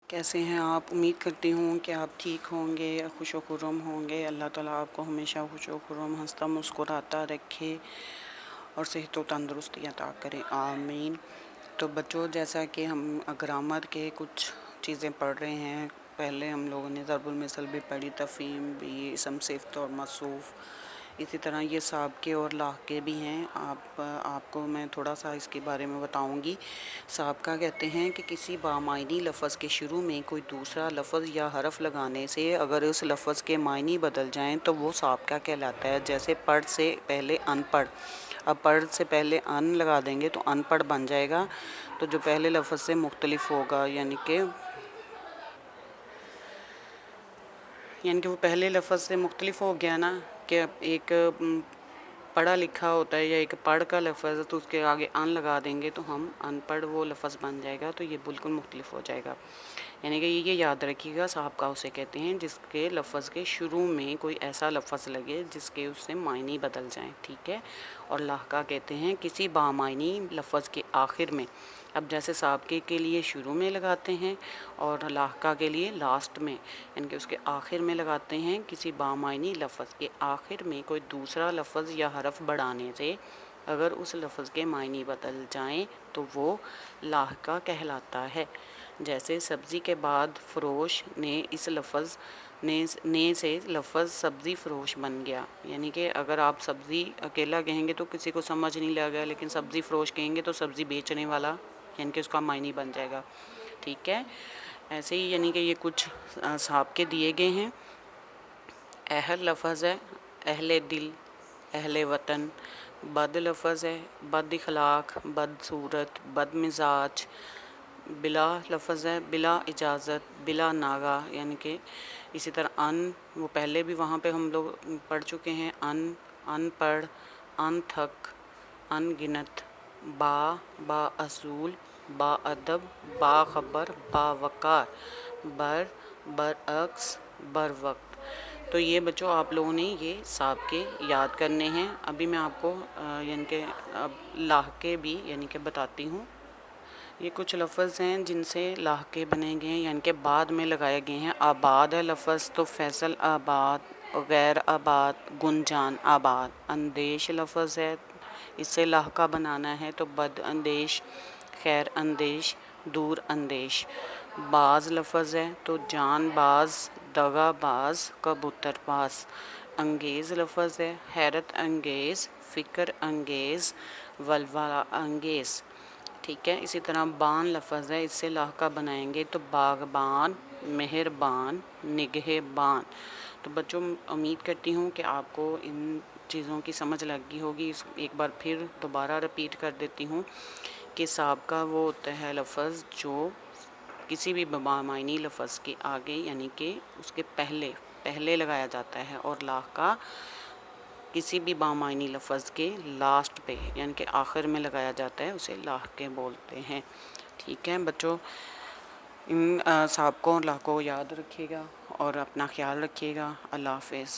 کیسے ہیں آپ؟ امید کرتی ہوں کہ آپ ٹھیک ہوں گے، خوش و خرم ہوں گے۔ اللہ تعالیٰ آپ کو ہمیشہ خوش و خرم، ہنستا مسکراتا رکھے اور صحت و تندرستی عطا کرے، آمین۔ تو بچوں، جیسا کہ ہم گرامر کے کچھ چیزیں پڑھ رہے ہیں، پہلے ہم لوگوں نے ضرب المثل بھی پڑھی، تفہیم بھی، اسم صفت اور موصوف، اسی طرح یہ سابقے اور لاحقے بھی ہیں۔ آپ کو میں تھوڑا سا اس کے بارے میں بتاؤں گی۔ سابقہ کہتے ہیں کہ کسی بامعنی لفظ کے شروع میں کوئی دوسرا لفظ یا حرف لگانے سے اگر اس لفظ کے معنی بدل جائیں تو وہ سابقہ کہلاتا ہے۔ جیسے پڑھ سے پہلے ان پڑھ، اب پڑھ سے پہلے ان لگا دیں گے تو ان پڑھ بن جائے گا، تو جو پہلے لفظ سے مختلف ہوگا، یعنی کہ وہ پہلے لفظ سے مختلف ہو گیا نا، کہ ایک پڑھا لکھا ہوتا ہے یا ایک پڑھ کا لفظ ہے تو اس کے آگے ان لگا دیں گے تو ہم ان پڑھ وہ لفظ بن جائے گا، تو یہ بالکل مختلف ہو جائے گا۔ یعنی کہ یہ یاد رکھیے گا، سابقہ اسے کہتے ہیں جس کے لفظ کے شروع میں کوئی ایسا لفظ لگے جس کے اس سے معنی بدل جائیں، ٹھیک ہے۔ اور لاحقہ کہتے ہیں کسی بامعنی لفظ کے آخر میں، اب جیسے سابقے کے لیے شروع میں لگاتے ہیں اور لاحقہ کے لیے لاسٹ میں، یعنی کہ اس کے آخر میں لگاتے ہیں، کسی بامعنی لفظ کے آخر میں کوئی دوسرا لفظ یا حرف بڑھانے سے اگر اس لفظ کے معنی بدل جائیں تو وہ لاحقہ کہلاتا ہے۔ جیسے سبزی کے بعد فروش نے اس لفظ نے سے لفظ سبزی فروش بن گیا، یعنی کہ اگر آپ سبزی اکیلا کہیں گے تو کسی کو سمجھ نہیں لگے گا، لیکن سبزی فروش کہیں گے تو سبزی بیچنے والا، یعنی کہ اس کا معنی بن جائے گا، ٹھیک ہے۔ ایسے ہی یعنی کہ یہ کچھ سابقے دیے گئے ہیں۔ اہل لفظ ہے اہل دل، اہل وطن۔ بد لفظ ہے بد اخلاق، بد صورت، بد مزاج۔ بلا لفظ ہے بلا اجازت، بلا ناغہ، یعنی کہ اسی طرح ان، وہ پہلے بھی وہاں پہ ہم لوگ پڑھ چکے ہیں، ان پڑھ، ان تھک، ان گنت۔ با اصول، با ادب، با خبر، با وقار، برعکس، بر وقت۔ تو یہ بچوں آپ لوگوں نے یہ سابقے یاد کرنے ہیں۔ ابھی میں آپ کو یعنی کہ اب لاحقے بھی یعنی کہ بتاتی ہوں۔ یہ کچھ لفظ ہیں جن سے لاحقے بنے گئے ہیں، یعنی کہ بعد میں لگائے گئے ہیں۔ آباد ہے لفظ تو فیصل آباد، غیر آباد گنجان آباد۔ اندیش لفظ ہے، اس سے لاحقہ بنانا ہے تو بد اندیش، خیر اندیش، دور اندیش۔ باز لفظ ہے تو جان باز، دغا باز، کبوتر باز۔ انگیز لفظ ہے حیرت انگیز، فکر انگیز، ولولہ انگیز، ٹھیک ہے۔ اسی طرح بان لفظ ہے، اس سے لاحقہ بنائیں گے تو باغبان، مہربان، نگہبان۔ تو بچوں امید کرتی ہوں کہ آپ کو ان چیزوں کی سمجھ لگی ہوگی۔ ایک بار پھر دوبارہ رپیٹ کر دیتی ہوں کہ سابقہ وہ ہوتا ہے لفظ جو کسی بھی بامعنی لفظ کے آگے یعنی کہ اس کے پہلے لگایا جاتا ہے، اور لاحقہ کسی بھی بامعنی لفظ کے لاسٹ پہ یعنی کہ آخر میں لگایا جاتا ہے، اسے لاحقے بولتے ہیں، ٹھیک ہے بچوں۔ ان سابقوں اور لاحقوں کو یاد رکھیے گا اور اپنا خیال رکھیے گا۔ اللہ حافظ۔